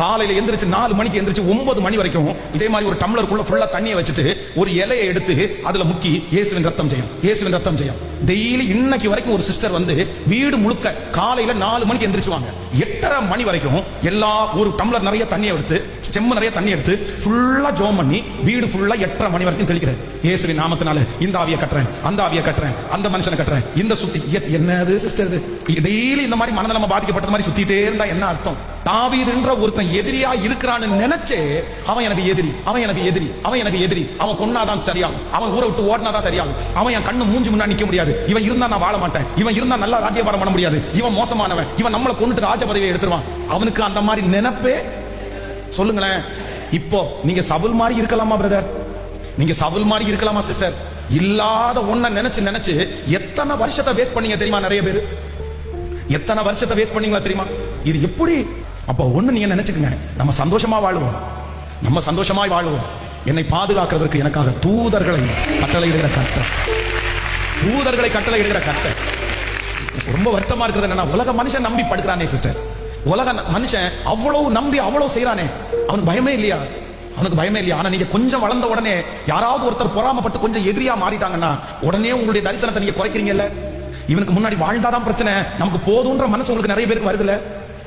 காலையில எந்திரிச்சு 4 மணிக்கு எந்திரிச்சு 9 மணி வரைக்கும் இதே மாதிரி ஒரு டம்ளருக்குள்ள ஃபுல்லா தண்ணியை வச்சுட்டு ஒரு இலையை எடுத்து அதுல முக்கி இயேசுவின் ரத்தம் செய்யும், இயேசுவின் ரத்தம் செய்யும். டெய்லி இன்னைக்கு வரைக்கும் ஒரு சிஸ்டர் வந்து வீடு முழுக்க காலையில 4 மணிக்கு எந்திரிச்சுவாங்க, 8:30 மணி வரைக்கும் எல்லா ஒரு டம்ளர் நிறைய தண்ணியை எடுத்து செம்ம நிறைய தண்ணி எடுத்து ஃபுல்லா ஜோம் பண்ணி வீடு ஃபுல்லா 8:30 மணி வரைக்கும் தெளிக்கிறார். இயேசுவின் நாமத்தினால இந்த ஆவியை கட்டுறேன், அந்த ஆவியை கட்டுறேன், அந்த மனுஷனை கட்டுறேன், இந்த சுத்தி என்னது சிஸ்டர் இது டெய்லி இந்த மாதிரி மனநலமா பாதிக்கப்பட்ட மாதிரி சுத்திட்டே இருந்தா என்ன அர்த்தம்? தாவீதுன்ற ஒருத்தன் எதிரியா இருக்கிறான்னு நினைச்சே அவன் எனக்கு எதிரி, அவன் எனக்கு எதிரி, அவன் எனக்கு எதிரி, அவன் கொன்னாதான் சரியாகும், அவன் ஊரை விட்டு ஓடினாதான் சரியாகும், அவன் என் கண்ணு மூஞ்சி முன்னாடி நிக்க முடியாது, இவன் இருந்தா நான் வாழ மாட்டேன், இவன் இருந்தா நல்லா ராஜ்யபாரம் பண்ண முடியாது, இவன் மோசமானவன், இவன் நம்மளை கொண்டுட்டு ராஜ பதவியை எடுத்துருவான். அவனுக்கு அந்த மாதிரி நினைப்பே. சொல்லுங்களேன், இப்போ நீங்க சவுல் மாதிரி இருக்கலாமா பிரதர்? நீங்க சவுல் மாதிரி இருக்கலாமா சிஸ்டர்? இல்லாத ஒன்ன நினைச்சு நினைச்சு எத்தனை வருஷத்தை வேஸ்ட் பண்ணீங்க தெரியுமா? நிறைய பேர் எத்தனை வருஷத்தை வேஸ்ட் பண்ணீங்களா தெரியுமா? இது எப்படி? அப்போ ஒண்ணு நீங்க நினைச்சுக்கங்க, நம்ம சந்தோஷமா வாழுவோம், நம்ம சந்தோஷமாய் வாழுவோம். என்னை பாதுகாக்கிறதுக்கு எனக்காக தூதர்களை கட்டளையிடுகிற கர்த்தர், தூதர்களை கட்டளையிடுகிற கர்த்தர். ரொம்ப வருத்தமா இருக்கிறது என்னன்னா, உலக மனுஷன் நம்பி படுக்கிறானே சிஸ்டர், உலக மனுஷன் அவ்வளவு நம்பி அவ்வளவு செய்யறானே, அவனுக்கு பயமே இல்லையா? அவனுக்கு பயமே இல்லையா? ஆனா நீங்க கொஞ்சம் வளர்ந்த உடனே யாராவது ஒருத்தர் பொறாமப்பட்டு கொஞ்சம் எதிரியா மாறிட்டாங்கன்னா உடனே உங்களுடைய தரிசனத்தை நீங்க குறைக்கிறீங்கல்ல. இவனுக்கு முன்னாடி வாழ்ந்தாதான் பிரச்சனை, நமக்கு போதுன்ற மனசு உங்களுக்கு நிறைய பேருக்கு வருதுல.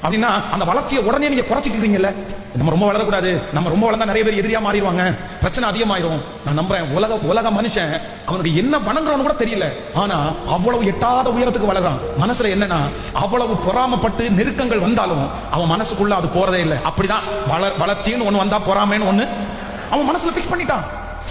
அப்படின்னா அந்த வளர்ச்சியை உடனே நீங்க குறைச்சிக்கிறீங்கல்ல. நம்ம ரொம்ப வளரக்கூடாது, நம்ம ரொம்ப வளர்ந்தா நிறைய பேர் எதிரியா மாறிடுவாங்க, பிரச்சனை அதிகமாயிரும். நான் நம்புறேன் உலக மனுஷன் அவனுக்கு என்ன வணங்குறான்னு கூட தெரியல, ஆனா அவ்வளவு எட்டாத உயரத்துக்கு வளர்றான். மனசுல என்னன்னா, அவ்வளவு பொறாமப்பட்டு நெருக்கங்கள் வந்தாலும் அவன் மனசுக்குள்ள அது போறதே இல்லை. அப்படிதான் வளர்ச்சின்னு ஒண்ணு வந்தா பொறாமைன்னு ஒண்ணு அவன் மனசுல பிக்ஸ் பண்ணிட்டான்.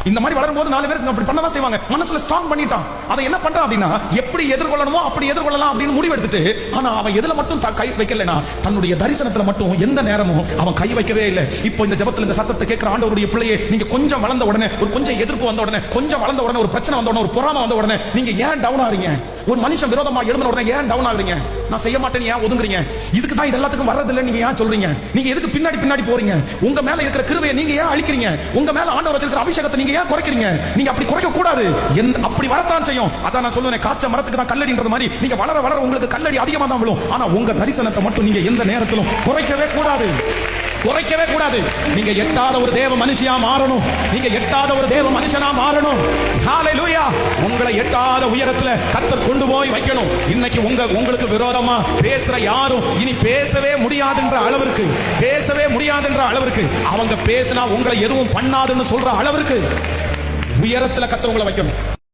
இந்த மாதிரி வளரும் போது 4 பேர் அப்படி பண்ணதான் செய்வாங்க. மனசுல ஸ்ட்ராங் பண்ணிட்டான். அதை என்ன பண்றான் அப்படின்னா, எப்படி எதிர்கொள்ளணுமோ அப்படி எதிர்கொள்ளலாம் அப்படின்னு முடிவு எடுத்துட்டு, ஆனா அவன் எதுல மட்டும் கை வைக்கலனா, தன்னுடைய தரிசனத்துல மட்டும் எந்த நேரமும் அவன் கை வைக்கவே இல்லை. இப்போ இந்த ஜெபத்துல இந்த சத்தத்தை கேட்கிற ஆண்டவருடைய பிள்ளையே, நீங்க கொஞ்சம் வளர்ந்த உடனே, ஒரு கொஞ்சம் எதிர்ப்பு வந்த உடனே, கொஞ்சம் வளர்ந்த உடனே, ஒரு பிரச்சனை வந்த உடனே, ஒரு பொறாமை வந்த உடனே நீங்க ஏன் டவுன் ஆறீங்க? ஒரு மனுஷன் விரோதமா எழுந்த உடனே ஏன் டவுன் ஆகுறீங்க? நான் செய்ய மாட்டேன்னு ஏன் ஒதுங்குறீங்க? இதுக்கு தான் இது எல்லாத்துக்கும் வர்றதில்லை நீங்க ஏன் சொல்றீங்க? நீங்க எதுக்கு பின்னாடி போறீங்க? உங்க மேல இருக்கிற கிருபையை நீங்க ஏன் அழிக்கிறீங்க? உங்க மேல ஆண்டவர் வச்சிருக்கிற அபிஷேகத்தை நீங்க ஏன் குறைக்கிறீங்க? நீங்க அப்படி குறைக்க கூடாது. அப்படி வரத்தான் செய்யும். அதான் நான் சொல்லுவேன், காய்ச்ச மரத்துக்கு தான் கல்லடின்றது மாதிரி நீங்க வளர வளர உங்களுக்கு கல்லடி அதிகமா தான் விழும். ஆனா உங்க தரிசனத்தை மட்டும் நீங்க எந்த நேரத்திலும் குறைக்கவே கூடாது, குறைக்கவே கூடாது. நீங்க எட்டாத ஒரு தேவ மனுஷியா மாறணும், நீங்க எட்டாத ஒரு தேவ மனுஷனா மாறணும். ஹalleluya. உங்களை எட்டாத உயரத்துல கர்த்தர் கொண்டு போய் வைக்கணும். இன்னைக்கு உங்களுக்கு விரோதமா பேசுற யாரும் இனி பேசவே முடியாதுன்ற அளவிற்கு அவங்க பேசினா உங்களை எதுவும் பண்ணாதுன்னு சொல்ற அளவிற்கு உயரத்துல கர்த்தர் உங்களை வைக்கணும்.